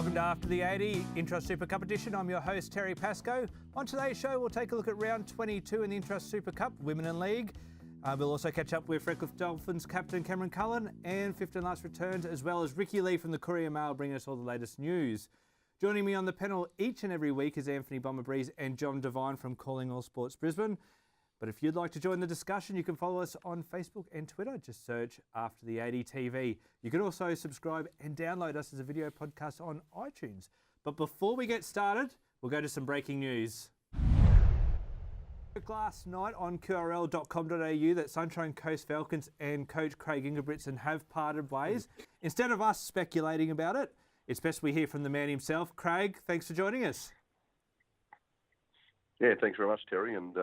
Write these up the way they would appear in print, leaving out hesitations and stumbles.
Welcome to After the 80 Intrust Super Cup edition. I'm your host, Terry Pascoe. On today's show, we'll take a look at round 22 in the Intrust Super Cup, Women in League. We'll also catch up with Redcliffe Dolphins captain Cameron Cullen and 15 last returns, as well as Ricky Lee from the Courier Mail bringing us all the latest news. Joining me on the panel each and every week is Anthony Bomber Breeze and John Devine from Calling All Sports Brisbane. But if you'd like to join the discussion, you can follow us on Facebook and Twitter. Just search After the 80 TV. You can also subscribe and download us as a video podcast on iTunes. But before we get started, we'll go to some breaking news. Last night on qrl.com.au that Sunshine Coast Falcons and coach Craig Ingebrigtsen have parted ways. Instead of us speculating about it, it's best we hear from the man himself. Craig, thanks for joining us. Yeah, thanks very much, Terry, and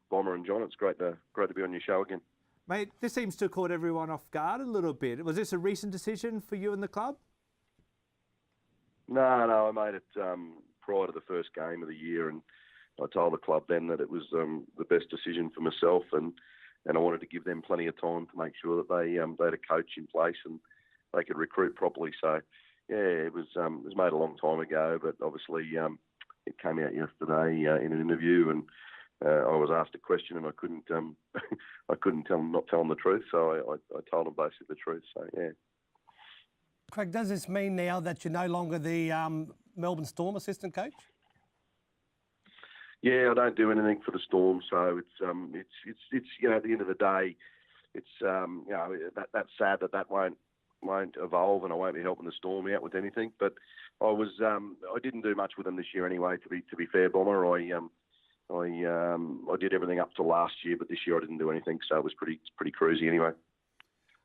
Bomber and John. It's great to be on your show again. Mate, this seems to have caught everyone off guard a little bit. Was this a recent decision for you and the club? No, I made it prior to the first game of the year, and I told the club then that it was the best decision for myself, and I wanted to give them plenty of time to make sure that they had a coach in place and they could recruit properly. So, yeah, it was made a long time ago, but obviously it came out yesterday in an interview, and I was asked a question and I couldn't not tell them the truth, so I told them basically the truth. So yeah. Craig, does this mean now that you're no longer the Melbourne Storm assistant coach? Yeah, I don't do anything for the Storm, so it's you know, at the end of the day, it's you know, that's sad that won't evolve, and I won't be helping the Storm out with anything. But I didn't do much with them this year anyway. To be fair, Bomber, I did everything up to last year, but this year I didn't do anything, so it was pretty cruisy anyway.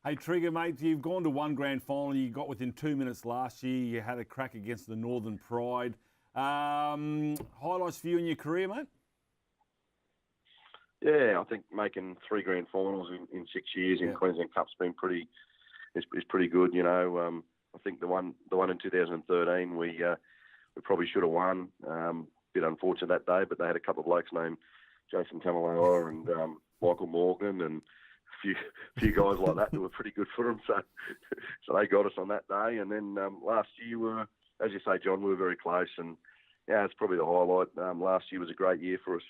Hey, Trigger, mate, you've gone to one grand final. You got within 2 minutes last year. You had a crack against the Northern Pride. Highlights for you in your career, mate? Yeah, I think making 3 grand finals in 6 years in Queensland Cup's been is pretty good. You know, I think the one in 2013 we probably should have won. Bit unfortunate that day, but they had a couple of blokes named Jason Tamiloa and Michael Morgan and a few guys like that were pretty good for them. So they got us on that day. And then last year, as you say, John, we were very close. And yeah, it's probably the highlight. Last year was a great year for us.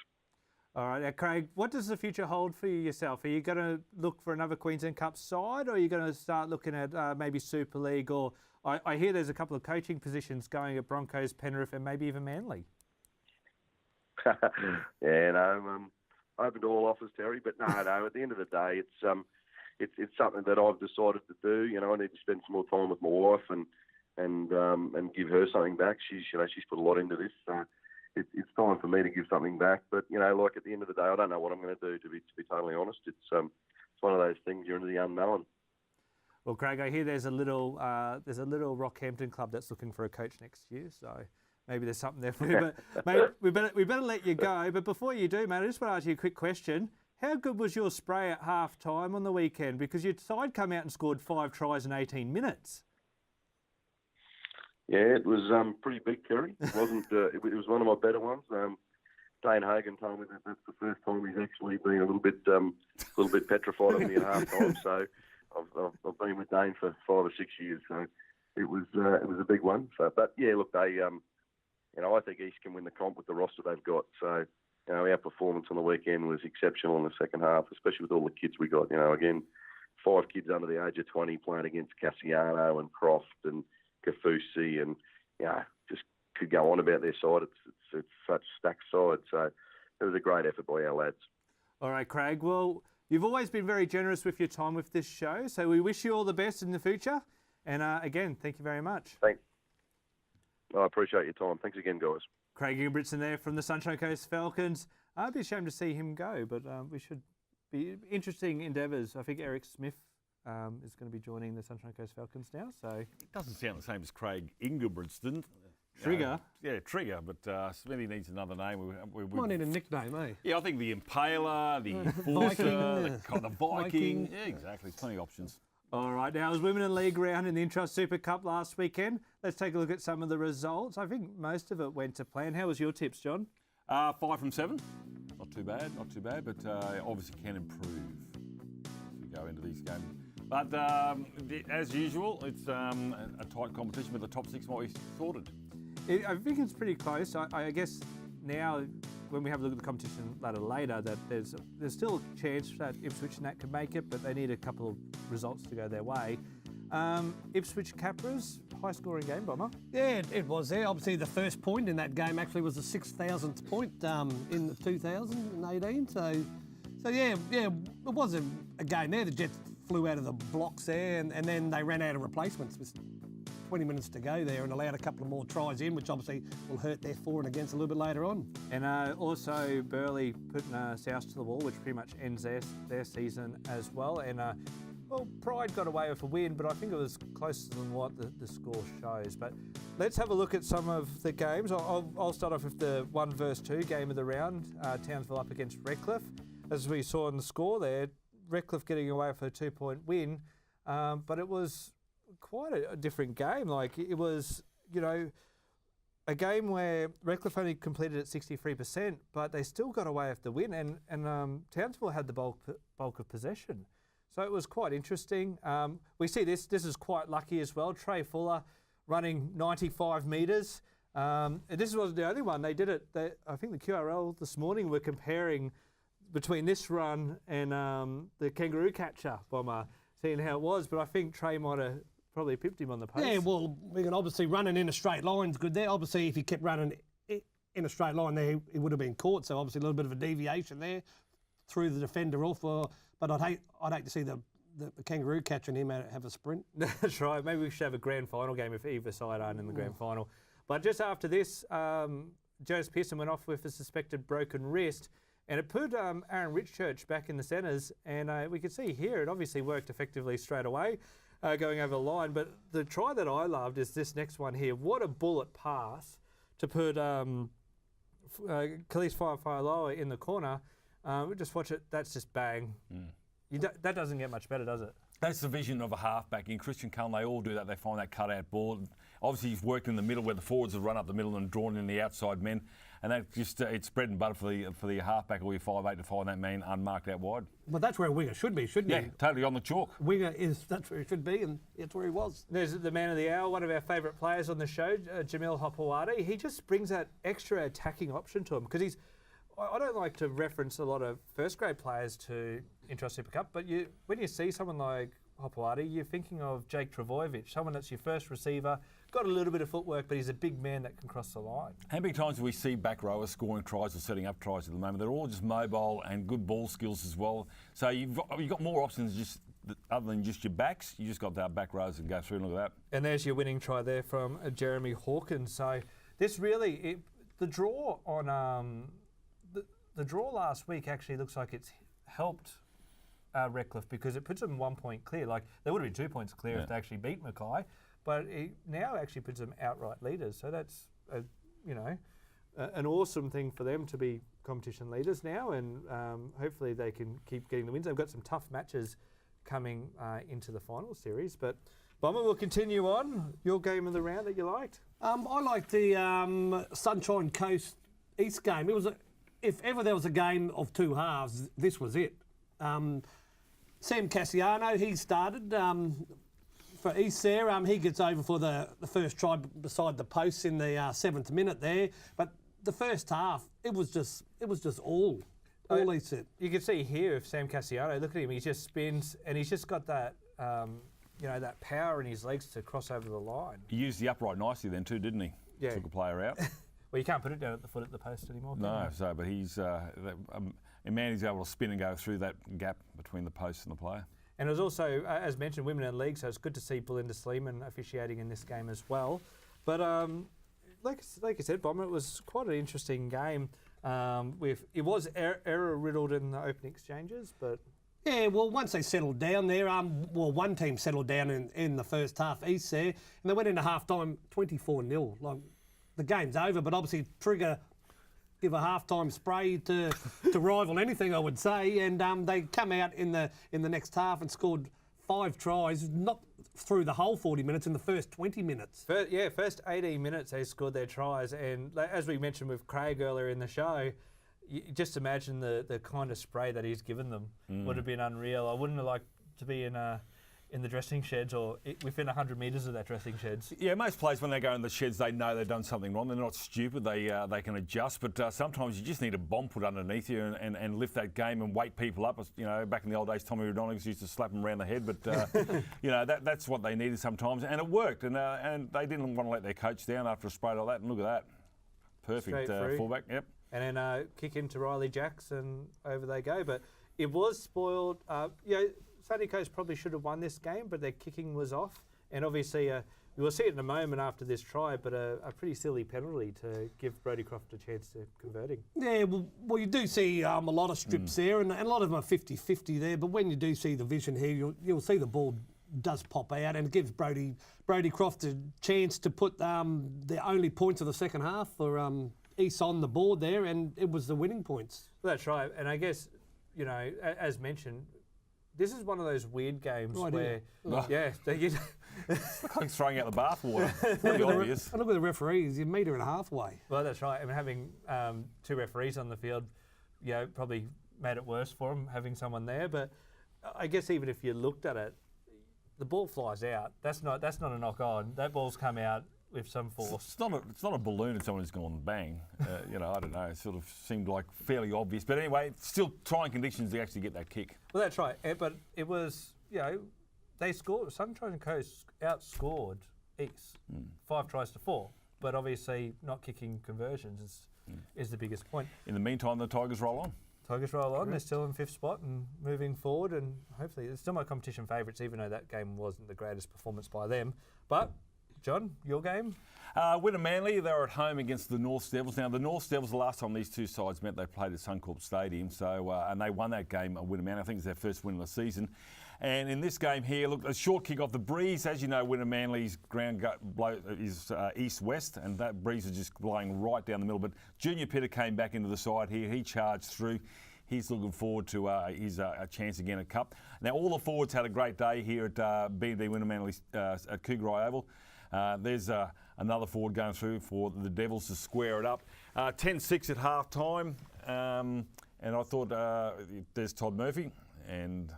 All right, now, Craig, what does the future hold for you yourself? Are you going to look for another Queensland Cup side, or are you going to start looking at maybe Super League? Or I hear there's a couple of coaching positions going at Broncos, Penrith, and maybe even Manly. Yeah, no, open to all offers, Terry. But no, at the end of the day, it's something that I've decided to do. You know, I need to spend some more time with my wife and give her something back. She's put a lot into this. So it's time for me to give something back. But you know, like at the end of the day, I don't know what I'm going to do. To be totally honest, it's one of those things. You're into the unknown. Well, Craig, I hear there's a little Rockhampton club that's looking for a coach next year. So maybe there's something there for you. But mate, we better let you go. But before you do, mate, I just want to ask you a quick question. How good was your spray at half time on the weekend? Because your side come out and scored 5 tries in 18 minutes. Yeah, it was pretty big, Terry. It wasn't. It was one of my better ones. Dane Hagan told me that that's the first time he's actually been a little bit petrified of me at half time. So I've been with Dane for 5 or 6 years. So it was a big one. So, but yeah, look, they you know, I think East can win the comp with the roster they've got. So, you know, our performance on the weekend was exceptional in the second half, especially with all the kids we got. You know, again, 5 kids under the age of 20 playing against Cassiano and Croft and Kafusi, and you know, just could go on about their side. It's such stacked side. So it was a great effort by our lads. All right, Craig. Well, you've always been very generous with your time with this show. So we wish you all the best in the future. And again, thank you very much. Thanks. I appreciate your time. Thanks again, guys. Craig Ingebrigtsen there from the Sunshine Coast Falcons. I'd be ashamed to see him go, but we should be interesting endeavours. I think Eric Smith is going to be joining the Sunshine Coast Falcons now. So it doesn't sound the same as Craig Ingebrigtsen. Trigger. Yeah, Trigger, but Smithy needs another name. We might need a nickname, eh? Yeah, I think the Impaler, the Enforcer, the Viking. Yeah, exactly. Plenty of options. All right, now it was Women in League round in the Intrust Super Cup last weekend. Let's take a look at some of the results. I think most of it went to plan. How was your tips, John? 5 from 7. Not too bad, but obviously can improve as we go into these games. But as usual, it's a tight competition, but the top 6 might be sorted. I think it's pretty close. I guess now, when we have a look at the competition ladder later, that there's still a chance that Ipswich and that could make it, but they need a couple of results to go their way. Ipswich Capras, high-scoring game, Bomber. Yeah, it was there. Obviously, the first point in that game actually was the 6,000th point in 2018. So yeah, it was a game there. The Jets flew out of the blocks there, and then they ran out of replacements with 20 minutes to go there and allowed a couple of more tries in, which obviously will hurt their for and against a little bit later on. And also Burleigh putting South to the wall, which pretty much ends their season as well. And Pride got away with a win, but I think it was closer than what the score shows. But let's have a look at some of the games. I'll start off with the 1 versus 2 game of the round, Townsville up against Redcliffe. As we saw in the score there, Redcliffe getting away with a 2-point win, but it was quite a different game. Like, it was, a game where Redcliffe only completed at 63%, but they still got away with the win, and Townsville had the bulk of possession. So it was quite interesting. We see this is quite lucky as well. Trey Fuller running 95 metres. This wasn't the only one. They did it. I think the QRL this morning were comparing between this run and the kangaroo catcher, Bomber, seeing how it was. But I think Trey might have probably pipped him on the pace. Yeah, well, we can obviously running in a straight line's good there. Obviously, if he kept running in a straight line there, he would have been caught. So obviously a little bit of a deviation there, threw the defender off. But I'd hate to see the kangaroo catching him have a sprint. That's right. Maybe we should have a grand final game if either side aren't in the grand final. But just after this, Jonas Pearson went off with a suspected broken wrist, and it put Aaron Richchurch back in the centres. And we could see here it obviously worked effectively straight away, going over the line. But the try that I loved is this next one here. What a bullet pass to put Khalees Fire in the corner. We just watch it. That's just bang. That doesn't get much better, does it? That's the vision of a halfback. In Christian Cullen, they all do that. They find that cut-out ball. Obviously, he's worked in the middle where the forwards have run up the middle and drawn in the outside men. And that just it's bread and butter for the halfback or your 5'8" to find that man unmarked out wide. But that's where a winger should be, shouldn't he? Yeah, totally on the chalk. Winger that's where he should be, and that's where he was. There's the man of the hour, one of our favourite players on the show, Jamil Hopewadi. He just brings that extra attacking option to him because I don't like to reference a lot of first-grade players to Intra Super Cup, but when you see someone like Hopewadi, you're thinking of Jake Travojevic, someone that's your first receiver, got a little bit of footwork, but he's a big man that can cross the line. How many times do we see back rowers scoring tries or setting up tries at the moment? They're all just mobile and good ball skills as well. So you've got more options other than just your backs. You just got that back rows and go through and look at that. And there's your winning try there from Jeremy Hawkins. So this really, the draw on... The draw last week actually looks like it's helped Redcliffe because it puts them 1 point clear. Like, they would have been 2 points clear if they actually beat Mackay, but it now actually puts them outright leaders. So that's, an awesome thing for them to be competition leaders now, and hopefully they can keep getting the wins. They've got some tough matches coming into the final series, but Bomber, will continue on. Your game of the round that you liked? I liked the Sunshine Coast East game. It was if ever there was a game of two halves, this was it. Sam Cassiano, he started for East there. He gets over for the first try beside the posts in the 7th minute there. But the first half, it was just all East there. You can see here if Sam Cassiano, look at him, he just spins and he's just got that that power in his legs to cross over the line. He used the upright nicely then too, didn't he? Yeah. Took a player out. Well, you can't put it down at the foot at the post anymore. No, but he's a man who's able to spin and go through that gap between the post and the player. And it was also, as mentioned, women in league, so it's good to see Belinda Sleeman officiating in this game as well. But like I said, Bomber, it was quite an interesting game. It was error-riddled in the open exchanges, but... Yeah, well, once they settled down there, one team settled down in the first half, East there, and they went into half-time 24-0. Like, the game's over, but obviously Trigger give a half-time spray to rival anything, I would say, and they come out in the next half and scored 5 tries, not through the whole 40 minutes, in the first 20 minutes. First 18 minutes they scored their tries, and as we mentioned with Craig earlier in the show, you just imagine the kind of spray that he's given them would have been unreal. I wouldn't have liked to be in in the dressing sheds or within 100 metres of that dressing sheds. Yeah, most players, when they go in the sheds, they know they've done something wrong. They're not stupid. They can adjust. But sometimes you just need a bomb put underneath you and lift that game and wake people up. You know, back in the old days, Tommy Rodonics used to slap them around the head. But, you know, that's what they needed sometimes. And it worked. And they didn't want to let their coach down after a spray like that. And look at that. Perfect fullback. Yep. And then kick into Riley Jacks and over they go. But it was spoiled. You know, Sunny Coast probably should have won this game, but their kicking was off. And obviously, you will see it in a moment after this try, but a pretty silly penalty to give Brodie Croft a chance to converting. Yeah, well you do see a lot of strips there, and a lot of them are 50-50 there, but when you do see the vision here, you'll see the ball does pop out, and it gives Brodie Croft a chance to put the only points of the second half for East on the board there, and it was the winning points. Well, that's right. And I guess, you know, as mentioned, this is one of those weird games where, It's like throwing out the bathwater. Pretty obvious. And look at the referees, you're a metre and a half away. Well, that's right. I mean, having two referees on the field, you know, probably made it worse for them, having someone there. But I guess even if you looked at it, the ball flies out. That's not a knock on. That ball's come out with some force. It's not a balloon and someone who's gone bang. You know, I don't know. It sort of seemed like fairly obvious. But anyway, still trying conditions to actually get that kick. Well, that's right. But it was, you know, they scored. Sunshine Coast outscored East 5 tries to 4. But obviously, not kicking conversions is the biggest point. In the meantime, the Tigers roll on. Tigers roll on. They're still in 5th spot and moving forward. And hopefully, it's still my competition favourites, even though that game wasn't the greatest performance by them. But John, your game? Winner Manly, they were at home against the North Devils. Now, the North Devils, the last time these two sides met, they played at Suncorp Stadium, and they won that game, Winner Manly. I think it's their first win of the season. And in this game here, look, a short kick off the breeze. As you know, Winner Manly's ground is east-west, and that breeze is just blowing right down the middle. But Junior Pitter came back into the side here. He charged through. He's looking forward to his chance again at Cup. Now, all the forwards had a great day here at B&B Winner Manly at Cougar Oval. There's another forward going through for the Devils to square it up. 10-6 at half time, and I thought there's Todd Murphy, and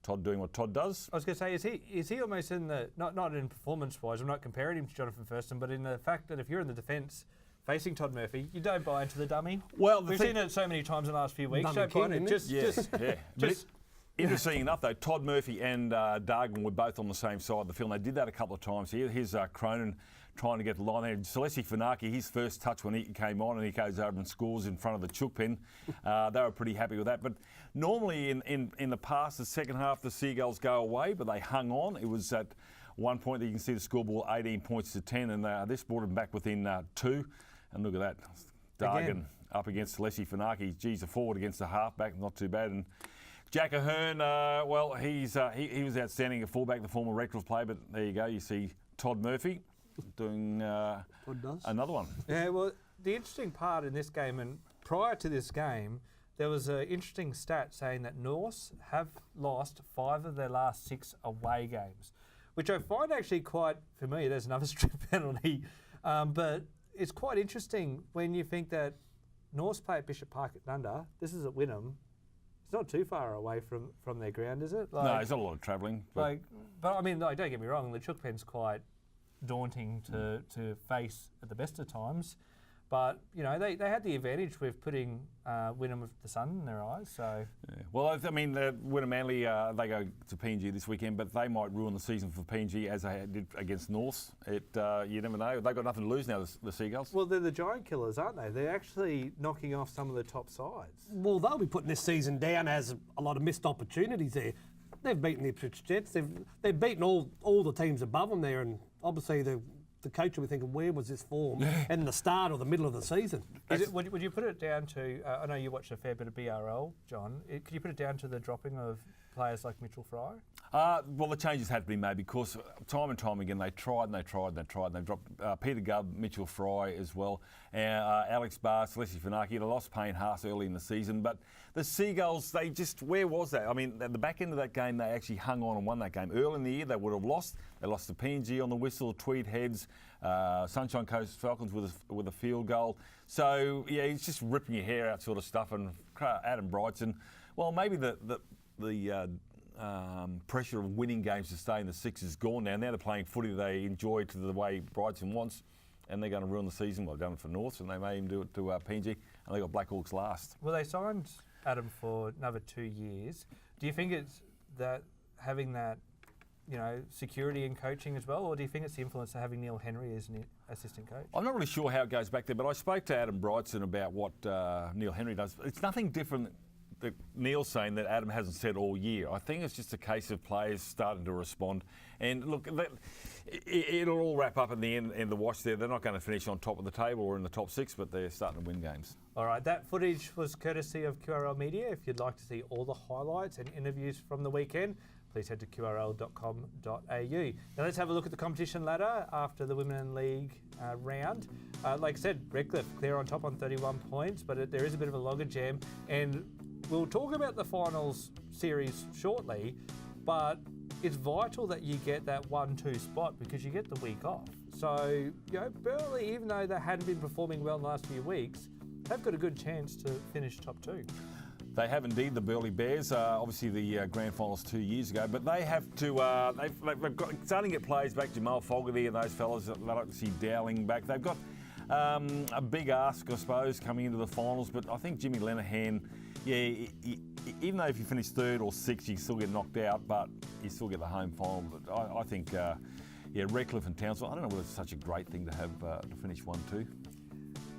Todd doing what Todd does. I was going to say, is he almost in the, not in performance-wise, I'm not comparing him to Jonathan Thurston, but in the fact that if you're in the defence facing Todd Murphy, you don't buy into the dummy. Well, we've seen it so many times in the last few weeks. Don't buy it. Interesting enough, though, Todd Murphy and Dargan were both on the same side of the field. They did that a couple of times here. Here's Cronin trying to get the line there. Celeste Funaki, his first touch when he came on, and he goes over and scores in front of the chook pen. They were pretty happy with that. But normally in the past, the second half, the Seagulls go away, but they hung on. It was at one point that you can see the scoreboard 18 points to 10, and this brought them back within 2. And look at that. Dargan up against Celeste Funaki. Geez, a forward against a halfback, not too bad. And Jack Ahern, well, he was outstanding at fullback, the former Redcliffe player, but there you go. You see Todd Murphy doing another one. Yeah, well, the interesting part in this game, and prior to this game, there was an interesting stat saying that Norths have lost 5 of their last 6 away games, which I find actually quite familiar. There's another strip penalty, but it's quite interesting when you think that Norths play at Bishop Park at Nunda. This is at Wynnum. It's not too far away from their ground, is it? No, it's not a lot of travelling. But I mean, don't get me wrong, the chook pen's quite daunting to face at the best of times. But, you know, they had the advantage with putting Wynnum with the sun in their eyes. So, yeah. Well, I mean, Winner Manly, they go to PNG this weekend, but they might ruin the season for PNG as they did against Norths. You never know. They've got nothing to lose now, the Seagulls. Well, they're the giant killers, aren't they? They're actually knocking off some of the top sides. Well, they'll be putting this season down as a lot of missed opportunities there. They've beaten the Ipswich Jets. They've beaten all the teams above them there, and obviously the coach will be thinking, where was this form in the start or the middle of the season? Would you put it down to, I know you watch a fair bit of BRL, John, could you put it down to the dropping of players like Mitchell Fry? Well, the changes had to be made because time and time again they tried and they tried and they tried. And they dropped Peter Gubb, Mitchell Fry as well, Alex Barr, Celeste Funaki. They lost Payne Haas early in the season. But the Seagulls, where was that? I mean, at the back end of that game, they actually hung on and won that game. Early in the year, they would have lost. They lost to PNG on the whistle, Tweed Heads, Sunshine Coast Falcons with a field goal. So, yeah, he's just ripping your hair out sort of stuff. And Adam Brightson, well, maybe the pressure of winning games to stay in the six is gone now. Now they're playing footy they enjoy to the way Brighton wants, and they're going to ruin the season. Well, they've done it for Norths, and they may even do it to PNG, and they got Black Hawks last. Well, they signed Adam for another 2 years. Do you think it's that having that, security in coaching as well, or do you think it's the influence of having Neil Henry as an assistant coach? I'm not really sure how it goes back there, but I spoke to Adam Brightson about what Neil Henry does. It's nothing different that Neil's saying that Adam hasn't said all year. I think it's just a case of players starting to respond. And look, it'll all wrap up in the end in the wash there. They're not going to finish on top of the table or in the top six, but they're starting to win games. All right, that footage was courtesy of QRL Media. If you'd like to see all the highlights and interviews from the weekend, please head to qrl.com.au. Now let's have a look at the competition ladder after the Women League round. Like I said, Redcliffe clear on top on 31 points, but there is a bit of a logjam. And we'll talk about the finals series shortly, but it's vital that you get that 1-2 spot because you get the week off. So, Burleigh, even though they hadn't been performing well in the last few weeks, they've got a good chance to finish top 2. They have indeed, the Burleigh Bears. Obviously, the grand finals 2 years ago, but they have to. They've got starting to get players back. Jamal Fogarty and those fellas. They'd like to see Dowling back. They've got a big ask, I suppose, coming into the finals. But I think Jimmy Lenahan, even though if you finish third or sixth, you still get knocked out, but you still get the home final. But I think, Redcliffe and Townsville. I don't know whether it's such a great thing to have to finish 1-2.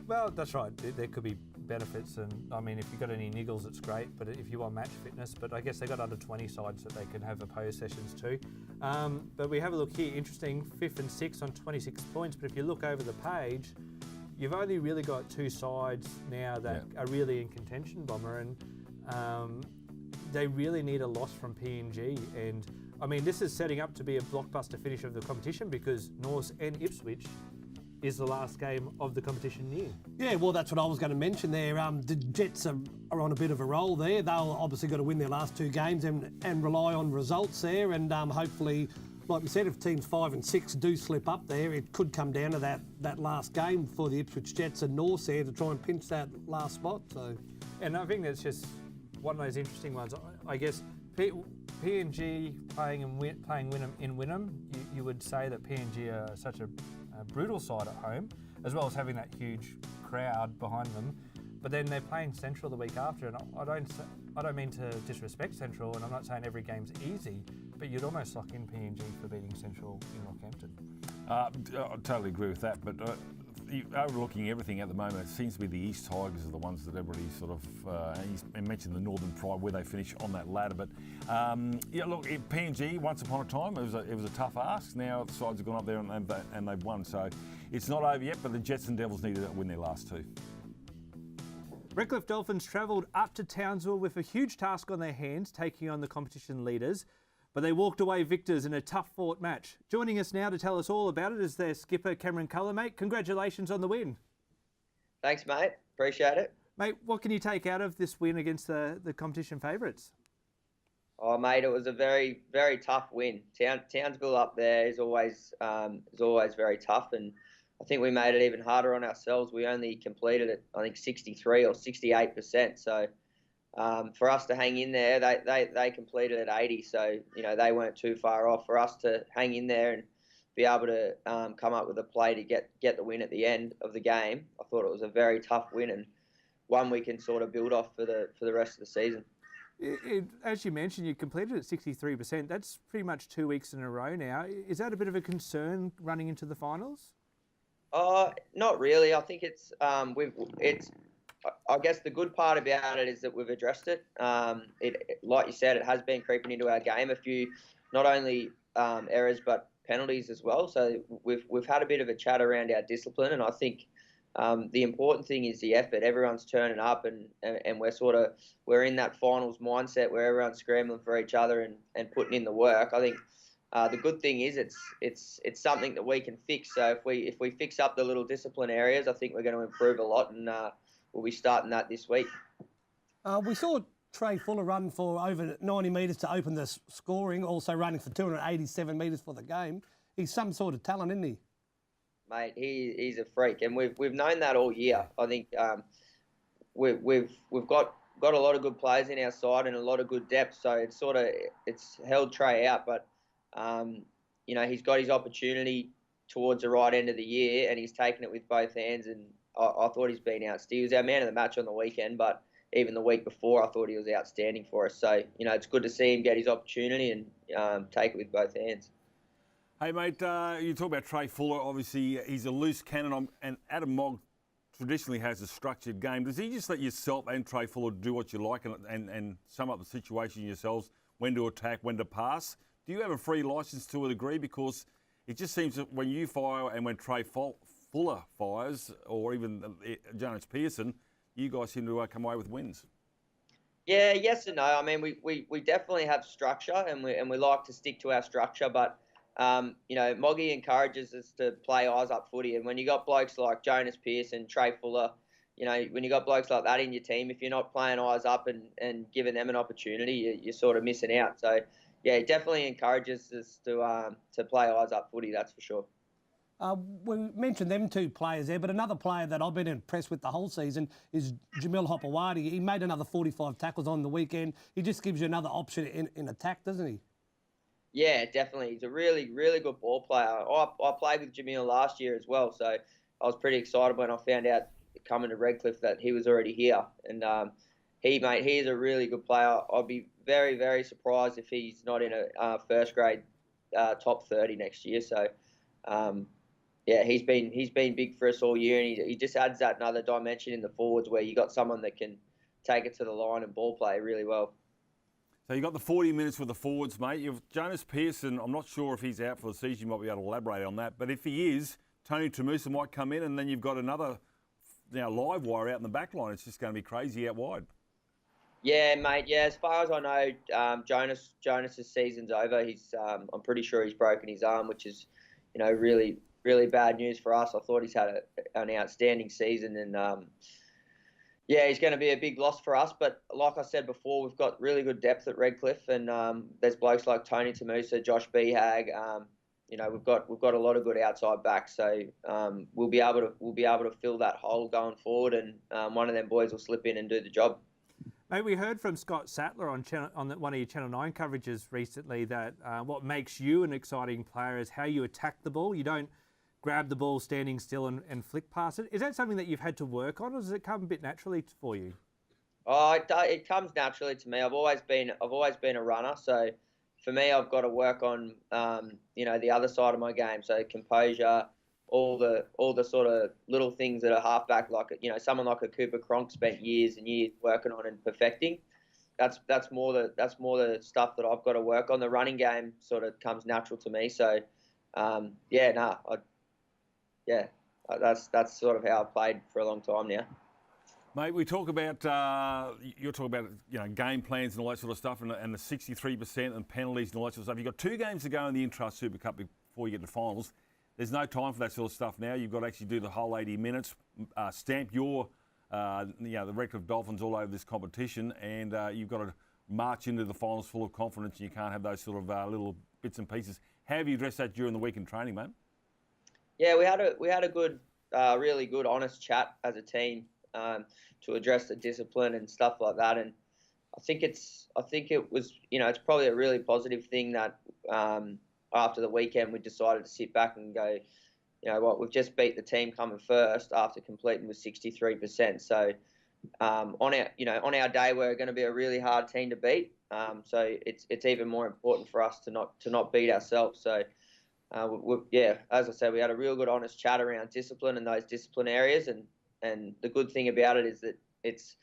Well, that's right. There could be benefits, and I mean, if you've got any niggles, it's great. But if you want match fitness, but I guess they got under 20 sides that they can have opposed sessions too. But we have a look here. Interesting, 5th and 6th on 26 points. But if you look over the page, you've only really got 2 sides now that are really in contention, Bomber, and they really need a loss from PNG. And I mean, this is setting up to be a blockbuster finish of the competition because Norths and Ipswich is the last game of the competition year. Yeah, well, that's what I was going to mention there. The Jets are on a bit of a roll there. They'll obviously got to win their last 2 games and rely on results there. And hopefully, like we said, if teams 5 and 6 do slip up there, it could come down to that last game for the Ipswich Jets and Norths there to try and pinch that last spot. So, and I think that's just one of those interesting ones. I guess PNG playing Wynnum in Wynnum, you would say that PNG are such a brutal side at home, as well as having that huge crowd behind them. But then they're playing Central the week after, and I don't mean to disrespect Central, and I'm not saying every game's easy, but you'd almost lock in PNG for beating Central in Rockhampton. I totally agree with that, but overlooking everything at the moment, it seems to be the East Tigers are the ones that everybody sort of, and mentioned the Northern Pride where they finish on that ladder. But look, PNG, once upon a time, it was a tough ask. Now the sides have gone up there and they've won. So it's not over yet, but the Jets and Devils need to win their last 2. Redcliffe Dolphins travelled up to Townsville with a huge task on their hands, taking on the competition leaders. But they walked away victors in a tough-fought match. Joining us now to tell us all about it is their skipper, Cameron Cullen. Mate, congratulations on the win. Thanks, mate. Appreciate it. Mate, what can you take out of this win against the competition favourites? Oh, mate, it was a very, very tough win. Townsville up there is always very tough, and I think we made it even harder on ourselves. We only completed it, I think, 63 or 68%. So for us to hang in there, they completed at 80. So, they weren't too far off. For us to hang in there and be able to come up with a play to get the win at the end of the game, I thought it was a very tough win and one we can sort of build off for the rest of the season. As you mentioned, you completed at 63%. That's pretty much 2 weeks in a row now. Is that a bit of a concern running into the finals? Not really. I think it's I guess the good part about it is that we've addressed it. Like you said, it has been creeping into our game. A few, not only errors but penalties as well. So we've had a bit of a chat around our discipline, and I think the important thing is the effort. Everyone's turning up, and we're in that finals mindset where everyone's scrambling for each other and putting in the work. I think the good thing is it's something that we can fix. So if we fix up the little discipline areas, I think we're going to improve a lot, and we'll be starting that this week. We saw Trey Fuller run for over 90 metres to open the scoring, also running for 287 metres for the game. He's some sort of talent, isn't he? Mate, he's a freak, and we've known that all year. I think we've got got a lot of good players in our side and a lot of good depth, so it's held Trey out. But he's got his opportunity towards the right end of the year, and he's taken it with both hands. And I thought he's been outstanding. He was our man of the match on the weekend, but even the week before, I thought he was outstanding for us. So it's good to see him get his opportunity and take it with both hands. Hey, mate, you talk about Trey Fuller. Obviously, he's a loose cannon, and Adam Mogg traditionally has a structured game. Does he just let yourself and Trey Fuller do what you like and sum up the situation yourselves, when to attack, when to pass? Do you have a free licence to a degree? Because it just seems that when you fire and when Trey Fuller fires, or even Jonas Pearson, you guys seem to come away with wins. Yeah, yes and no. I mean, we definitely have structure, and we like to stick to our structure, but Moggy encourages us to play eyes up footy, and when you got blokes like Jonas Pearson, Trey Fuller, when you got blokes like that in your team, if you're not playing eyes up and giving them an opportunity, you're sort of missing out. So yeah, it definitely encourages us to play eyes up footy, that's for sure. We mentioned them two players there, but another player that I've been impressed with the whole season is Jamil Hopewadi. He made another 45 tackles on the weekend. He just gives you another option in attack, doesn't he? Yeah, definitely. He's a really, really good ball player. I played with Jamil last year as well, so I was pretty excited when I found out coming to Redcliffe that he was already here. And he is a really good player. I'll be very, very surprised if he's not in a first grade top 30 next year. So, yeah, he's been big for us all year, and he just adds that another dimension in the forwards where you got someone that can take it to the line and ball play really well. So you got the 40 minutes with the forwards, mate. You've Jonas Pearson. I'm not sure if he's out for the season. You might be able to elaborate on that. But if he is, Tony Tamusa might come in, and then you've got another live wire out in the back line. It's just going to be crazy out wide. Yeah, mate. Yeah, as far as I know, Jonas's season's over. I'm pretty sure he's broken his arm, which is, really, really bad news for us. I thought he's had an outstanding season, and yeah, he's going to be a big loss for us. But like I said before, we've got really good depth at Redcliffe, and there's blokes like Tony Tamusa, Josh Behag. We've got a lot of good outside backs, so we'll be able to fill that hole going forward, and one of them boys will slip in and do the job. Mate, we heard from Scott Sattler on one of your Channel 9 coverages recently that what makes you an exciting player is how you attack the ball. You don't grab the ball standing still and flick past it. Is that something that you've had to work on, or does it come a bit naturally for you? Oh, it comes naturally to me. I've always been a runner, so for me, I've got to work on the other side of my game. So composure, all the sort of little things that a halfback, like someone like a Cooper Cronk spent years and years working on and perfecting. That's more the stuff that I've got to work on. The running game sort of comes natural to me. So that's sort of how I've played for a long time now. Mate, we talk about you're talking about game plans and all that sort of stuff, and the 63% and penalties and all that sort of stuff. You've got 2 games to go in the Intrust Super Cup before you get to finals. There's no time for that sort of stuff now. You've got to actually do the whole 80 minutes, stamp your the Redcliffe Dolphins all over this competition, and you've got to march into the finals full of confidence. And you can't have those sort of little bits and pieces. How have you addressed that during the week in training, mate? Yeah, we had a good, really good, honest chat as a team to address the discipline and stuff like that. And I think it was, it's probably a really positive thing that after the weekend we decided to sit back and go, we've just beat the team coming first after completing with 63%. So on our day we're going to be a really hard team to beat. So it's even more important for us to not beat ourselves. So. As I said, we had a real good, honest chat around discipline and those discipline areas, and the good thing about it is that it's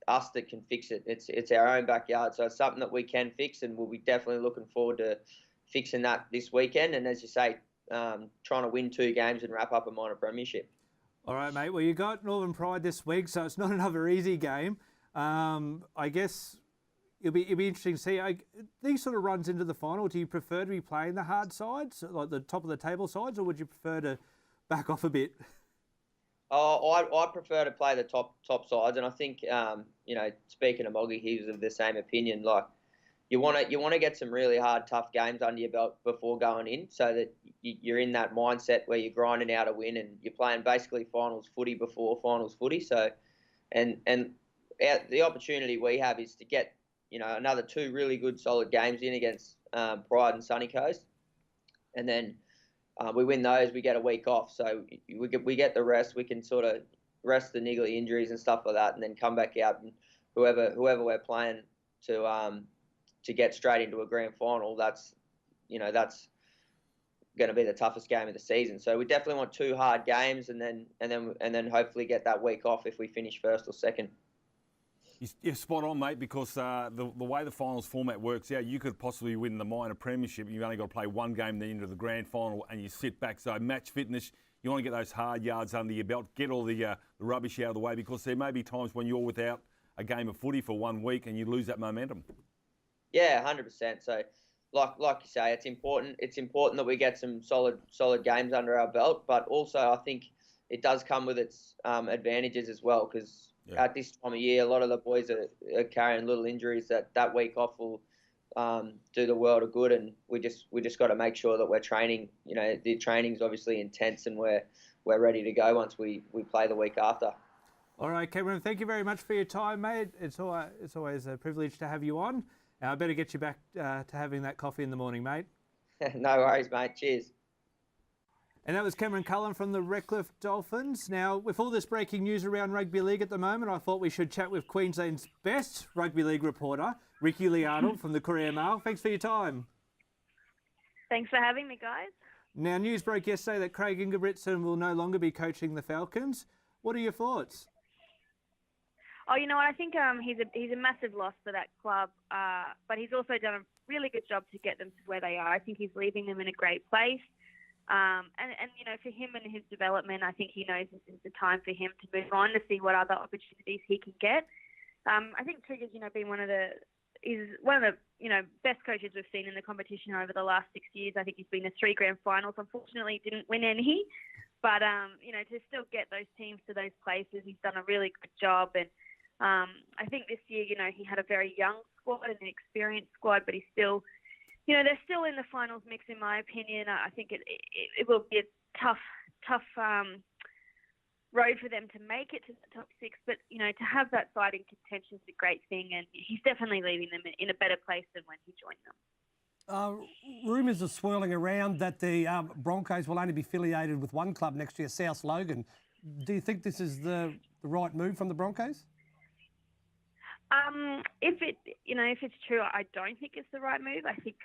us that can fix it. It's our own backyard, so it's something that we can fix, and we'll be definitely looking forward to fixing that this weekend. And as you say, trying to win 2 games and wrap up a minor premiership. All right, mate. Well, you got Northern Pride this week, so it's not another easy game. I guess. It'll be interesting to see. These sort of runs into the final, do you prefer to be playing the hard sides, like the top of the table sides, or would you prefer to back off a bit? I prefer to play the top sides, and I think speaking of Moggy, he was of the same opinion. Like you want to get some really hard, tough games under your belt before going in, so that you're in that mindset where you're grinding out a win and you're playing basically finals footy before finals footy. So, and the opportunity we have is to get, another 2 really good solid games in against Pride and Sunny Coast. And then we win those, we get a week off. So we get the rest. We can sort of rest the niggly injuries and stuff like that, and then come back out and whoever we're playing to get straight into a grand final, that's going to be the toughest game of the season. So we definitely want 2 hard games, and then hopefully get that week off if we finish first or second. You're spot on, mate, because the way the finals format works out, you could possibly win the minor premiership. You've only got to play 1 game then into the grand final, and you sit back. So match fitness, you want to get those hard yards under your belt, get all the rubbish out of the way, because there may be times when you're without a game of footy for 1 week and you lose that momentum. Yeah, 100%. So, like you say, it's important. It's important that we get some solid games under our belt, but also I think it does come with its advantages as well, because at this time of year, a lot of the boys are carrying little injuries that week off will do the world of good, and we just got to make sure that we're training. The training's obviously intense, and we're ready to go once we play the week after. All right, Cameron, thank you very much for your time, mate. It's always a privilege to have you on. I better get you back to having that coffee in the morning, mate. No worries, mate. Cheers. And that was Cameron Cullen from the Redcliffe Dolphins. Now, with all this breaking news around rugby league at the moment, I thought we should chat with Queensland's best rugby league reporter, Ricky Lee Arnold from the Courier Mail. Thanks for your time. Thanks for having me, guys. Now, news broke yesterday that Craig Ingebrigtsen will no longer be coaching the Falcons. What are your thoughts? Oh, you know what? I think he's a massive loss for that club, but he's also done a really good job to get them to where they are. I think he's leaving them in a great place. And for him and his development, I think he knows this is the time for him to move on to see what other opportunities he can get. I think Trigger's, been one of the best coaches we've seen in the competition over the last 6 years. I think he's been to 3 grand finals. Unfortunately, he didn't win any, but to still get those teams to those places, he's done a really good job. And I think this year, he had a very young squad and an experienced squad, but he's still. They're still in the finals mix, in my opinion. I think it will be a tough road for them to make it to the top 6. But, to have that side in contention is a great thing. And he's definitely leaving them in a better place than when he joined them. Rumours are swirling around that the Broncos will only be affiliated with one club next year, South Logan. Do you think this is the right move from the Broncos? If it's true, I don't think it's the right move. I think,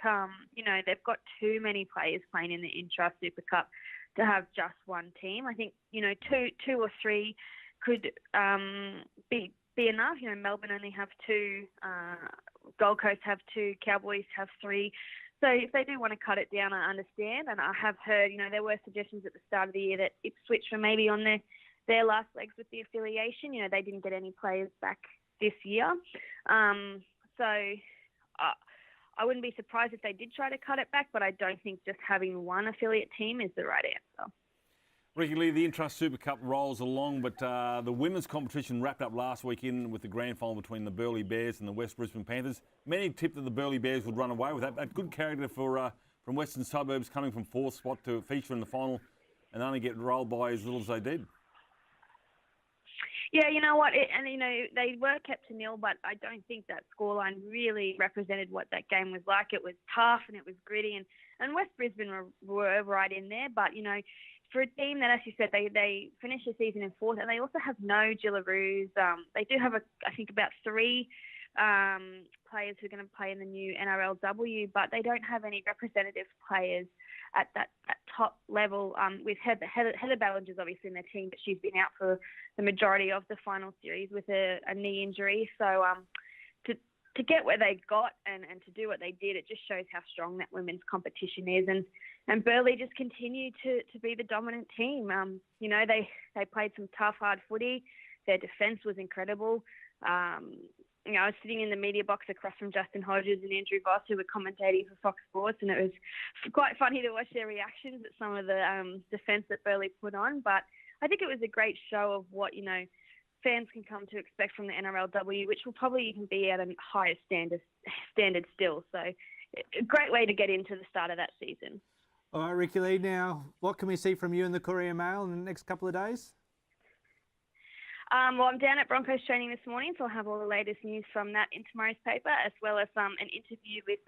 they've got too many players playing in the Intra Super Cup to have just one team. I think, two or three could be enough. Melbourne only have 2, Gold Coast have 2, Cowboys have 3. So if they do want to cut it down, I understand. And I have heard, there were suggestions at the start of the year that Ipswich were maybe on their last legs with the affiliation. They didn't get any players back this year. So I wouldn't be surprised if they did try to cut it back, but I don't think just having one affiliate team is the right answer. Ricky Lee, the Intrust Super Cup rolls along, but the women's competition wrapped up last weekend with the grand final between the Burleigh Bears and the West Brisbane Panthers. Many tipped that the Burleigh Bears would run away with that. A good character from Western Suburbs, coming from 4th spot to feature in the final and only get rolled by as little as they did. Yeah, you know what? They were kept to 0, but I don't think that scoreline really represented what that game was like. It was tough and it was gritty, and West Brisbane were right in there. But, for a team that, as you said, they finished the season in 4th, and they also have no Gillaroos. They do have, I think, about 3 players who are going to play in the new NRLW, but they don't have any representative players at that top level. With Heather Ballinger's obviously in their team, but she's been out for the majority of the final series with a knee injury. So to get where they got and to do what they did, it just shows how strong that women's competition is. And Burleigh just continued to be the dominant team. They played some tough, hard footy. Their defence was incredible. I was sitting in the media box across from Justin Hodges and Andrew Voss, who were commentating for Fox Sports, and it was quite funny to watch their reactions at some of the defence that Burleigh put on. But I think it was a great show of what, fans can come to expect from the NRLW, which will probably even be at a higher standard still. So a great way to get into the start of that season. All right, Ricky Lee, now what can we see from you in the Courier Mail in the next couple of days? Well, I'm down at Broncos training this morning, so I'll have all the latest news from that in tomorrow's paper, as well as an interview with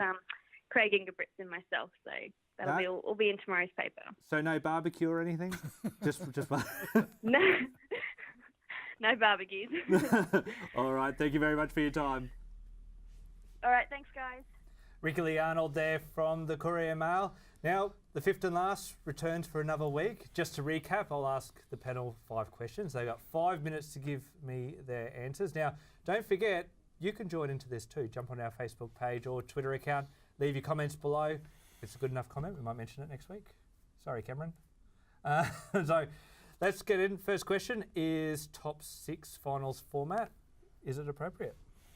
Craig Ingebrigtsen and myself. So that'll be all be in tomorrow's paper. So no barbecue or anything? just No, no barbecues. All right. Thank you very much for your time. All right, thanks, guys. Ricky Lee Arnold there from the Courier Mail. Now, the fifth and last returns for another week. Just to recap, I'll ask the panel 5 questions. They've got 5 minutes to give me their answers. Now, don't forget, you can join into this too. Jump on our Facebook page or Twitter account. Leave your comments below. If it's a good enough comment, we might mention it next week. Sorry, Cameron. So let's get in. First question is top 6 finals format. Is it appropriate?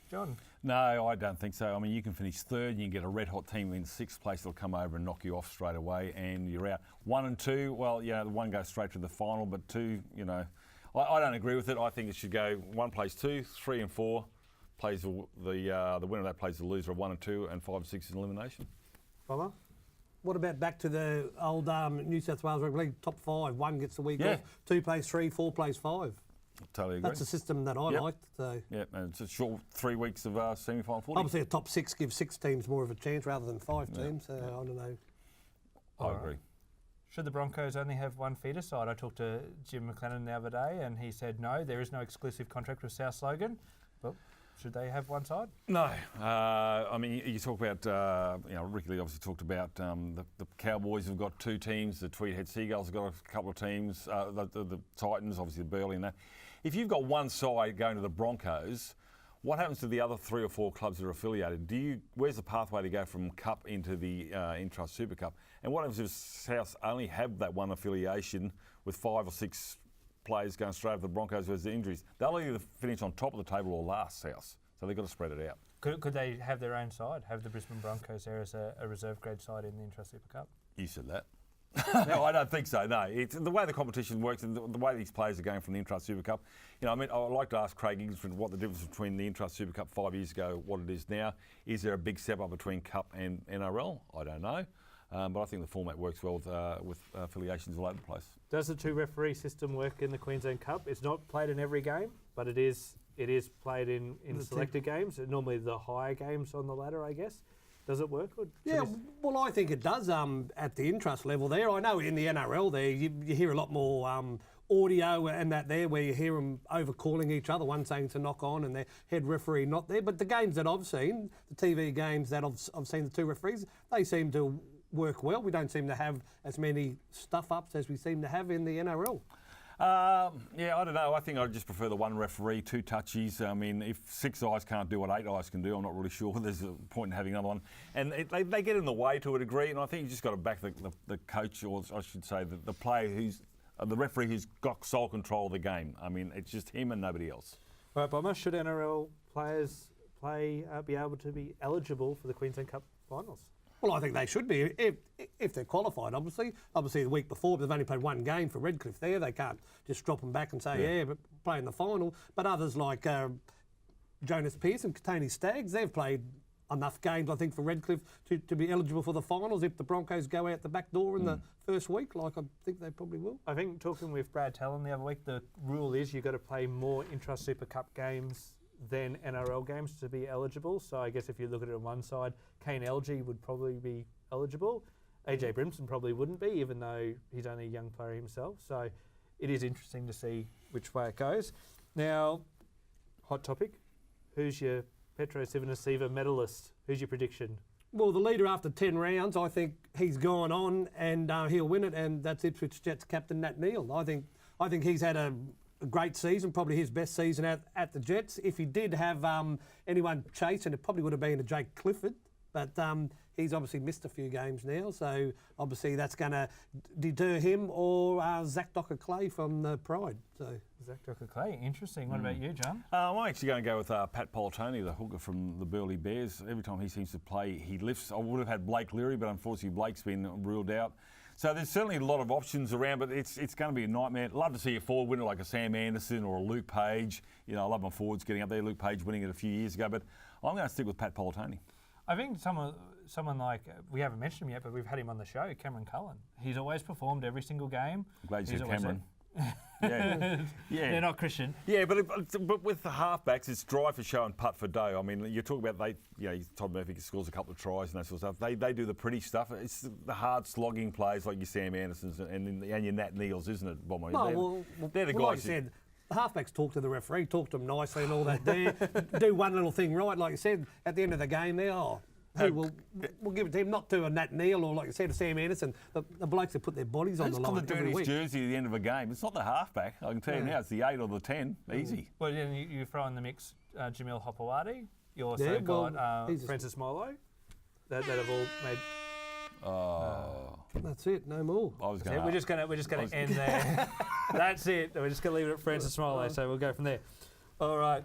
John? No, I don't think so. I mean, you can finish third, you can get a red-hot team in 6th place that'll come over and knock you off straight away, and you're out. 1 and 2, well, the 1 goes straight to the final, but 2, I don't agree with it. I think it should go 1 plays 2, 3 and 4 plays the winner of that plays the loser of 1 and 2, and 5 and 6 is elimination. Follow? What about back to the old New South Wales Rugby League top 5? 1 gets the week off, 2 plays 3, 4 plays 5. Totally agree. That's a system that I liked. So. Yeah, and it's a short 3 weeks of semi-final footy. Obviously, a top 6 gives 6 teams more of a chance rather than 5 teams. So I don't know. I agree. Should the Broncos only have 1 feeder side? I talked to Jim McLennan the other day, and he said no, there is no exclusive contract with South Logan. But should they have 1 side? No. I mean, you talk about, Ricky Lee obviously talked about the Cowboys have got 2 teams, the Tweedhead Seagulls have got a couple of teams, the Titans, obviously the Burleigh and that. If you've got 1 side going to the Broncos, what happens to the other 3 or 4 clubs that are affiliated? Where's the pathway to go from Cup into the Intrust Super Cup? And what happens if South only have that 1 affiliation with 5 or 6 players going straight over the Broncos with the injuries? They'll either finish on top of the table or last, South. So they've got to spread it out. Could they have their own side? Have the Brisbane Broncos there as a reserve grade side in the Intrust Super Cup? You said that. No, I don't think so. No, it's the way the competition works and the way these players are going from the Intrust Super Cup. I would like to ask Craig Ingebrigtsen what the difference between the Intrust Super Cup 5 years ago, what it is now. Is there a big step up between Cup and NRL? I don't know, but I think the format works well with affiliations all over the place. Does the 2 referee system work in the Queensland Cup? It's not played in every game, but it is played in selected games. Normally the higher games on the ladder, I guess. Does it work? Well, I think it does at the Intrust level there. I know in the NRL there you hear a lot more audio and that there where you hear them over-calling each other, one saying to knock on and their head referee not there. But the games that I've seen, the TV games that I've seen the 2 referees, they seem to work well. We don't seem to have as many stuff-ups as we seem to have in the NRL. I don't know. I think I'd just prefer the 1 referee, 2 touchies. I mean, if 6 eyes can't do what 8 eyes can do, I'm not really sure there's a point in having another one. And they get in the way to a degree, and I think you just got to back the coach, or I should say the player the referee who's got sole control of the game. I mean, it's just him and nobody else. All right, Bomber, should NRL players be able to be eligible for the Queensland Cup finals? Well, I think they should be if they're qualified, obviously. Obviously, the week before, they've only played 1 game for Redcliffe there. They can't just drop them back and say, but play in the final. But others like Jonas Pearce and Katani Staggs, they've played enough games, I think, for Redcliffe to be eligible for the finals if the Broncos go out the back door in the first week, like I think they probably will. I think talking with Brad Talon the other week, the rule is you've got to play more Intrust Super Cup games than NRL games to be eligible. So I guess if you look at it on one side, Kane Elgee would probably be eligible. AJ Brimson probably wouldn't be, even though he's only a young player himself. So it is interesting to see which way it goes. Now, hot topic. Who's your Petro Civoniceva medalist? Who's your prediction? Well, the leader after 10 rounds, I think he's gone on and he'll win it, and that's Ipswich Jets captain Nat Neale. I think he's had a great season, probably his best season at the Jets. If he did have anyone chasing, it probably would have been a Jake Clifford, but he's obviously missed a few games now, so obviously that's going to deter him or Zach Docker-Clay from the Pride. So Zach Docker-Clay, interesting. What about you, John? I'm actually going to go with Pat Politoni, the hooker from the Burleigh Bears. Every time he seems to play, he lifts. I would have had Blake Leary, but unfortunately Blake's been ruled out. So there's certainly a lot of options around, but it's going to be a nightmare. Love to see a forward winner like a Sam Anderson or a Luke Page. I love my forwards getting up there. Luke Page winning it a few years ago, but I'm going to stick with Pat Politoni. I think someone like, we haven't mentioned him yet, but we've had him on the show, Cameron Cullen. He's always performed every single game. I'm glad you said Cameron. Yeah. Yeah. They're not Christian. Yeah, but with the halfbacks, it's drive for show and putt for dough. I mean, you talk about Todd Murphy scores a couple of tries and that sort of stuff. They do the pretty stuff. It's the hard slogging plays like your Sam Andersons and your Nat Neils, isn't it, Bomber? They're the guys. Like you said, the halfbacks talk to the referee, talk to them nicely and all that. Do one little thing right, like you said. At the end of the game, we'll give it to him, not to a Nat Neil or, like you said, a Sam Anderson, the blokes that put their bodies on the line. It's the dirtiest jersey at the end of a game. It's not the halfback. I can tell you now, it's the 8 or the 10. Easy. Well, then you throw in the mix Jamil Hopewadi. You also got Francis Molo. That have all made. That's it. No more. I was going. We're just gonna end there. That's it. We're just gonna leave it at Francis Molo. So we'll go from there. All right.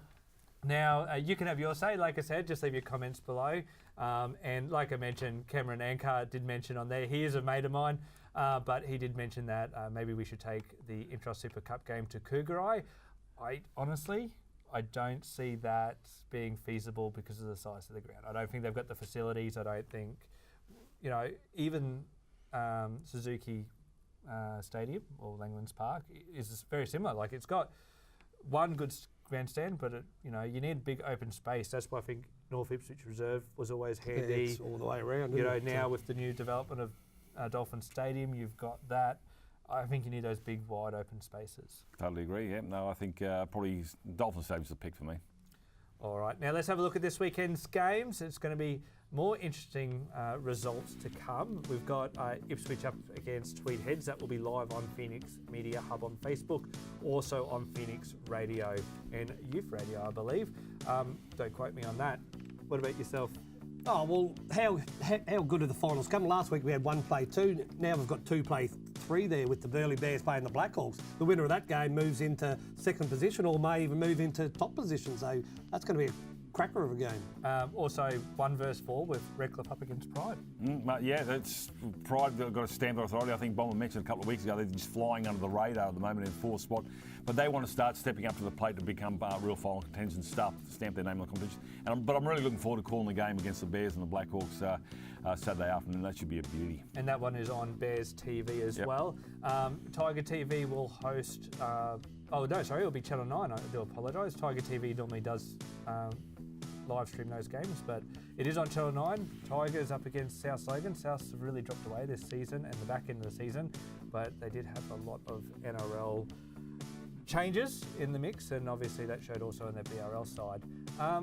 Now you can have your say. Like I said, just leave your comments below. And like I mentioned, Cameron Ankar did mention on there, he is a mate of mine, but he did mention that maybe we should take the Intra Super Cup game to Cougarai. I don't see that being feasible because of the size of the ground. I don't think they've got the facilities. I don't think, even Suzuki Stadium or Langlands Park is very similar. Like, it's got one good grandstand, but you need big open space. That's why I think North Ipswich Reserve was always handy. It's all the way around. Now with the new development of Dolphin Stadium, you've got that. I think you need those big, wide open spaces. Totally agree. Yeah. No, I think probably Dolphin Stadium's the pick for me. All right. Now let's have a look at this weekend's games. It's going to be more interesting results to come. We've got Ipswich up against Tweed Heads. That will be live on Phoenix Media Hub on Facebook, also on Phoenix Radio and Youth Radio, I believe. Don't quote me on that. What about yourself? Oh, well, how good are the finals come? Last week we had 1 play 2. Now we've got 2 play 3 there with the Burleigh Bears playing the Blackhawks. The winner of that game moves into second position or may even move into top position. So that's going to be a cracker of a game. Also 1 versus 4 with Redcliffe up against Pride. That's Pride got a stamp of authority. I think Bomber mentioned a couple of weeks ago they're just flying under the radar at the moment in 4th spot. But they want to start stepping up to the plate to become real final contention stuff, stamp their name on the competition. But I'm really looking forward to calling the game against the Bears and the Blackhawks Saturday afternoon. That should be a beauty. And that one is on Bears TV as well. Tiger TV will host... it'll be Channel 9. I do apologise. Tiger TV normally does live stream those games, but it is on Channel 9. Tigers up against South Logan. Souths have really dropped away this season and the back end of the season, but they did have a lot of NRL changes in the mix, and obviously that showed also on their BRL side.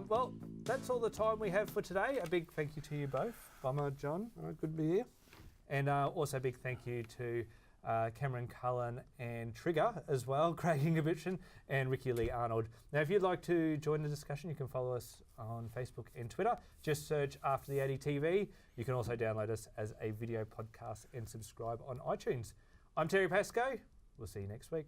Well, that's all the time we have for today. A big thank you to you both, Bomber, John. Good to be here. And also a big thank you to Cameron Cullen and Trigger as well, Craig Ingebrigtsen and Ricky Lee Arnold. Now, if you'd like to join the discussion, you can follow us on Facebook and Twitter. Just search After the 80 TV. You can also download us as a video podcast and subscribe on iTunes. I'm Terry Pascoe. We'll see you next week.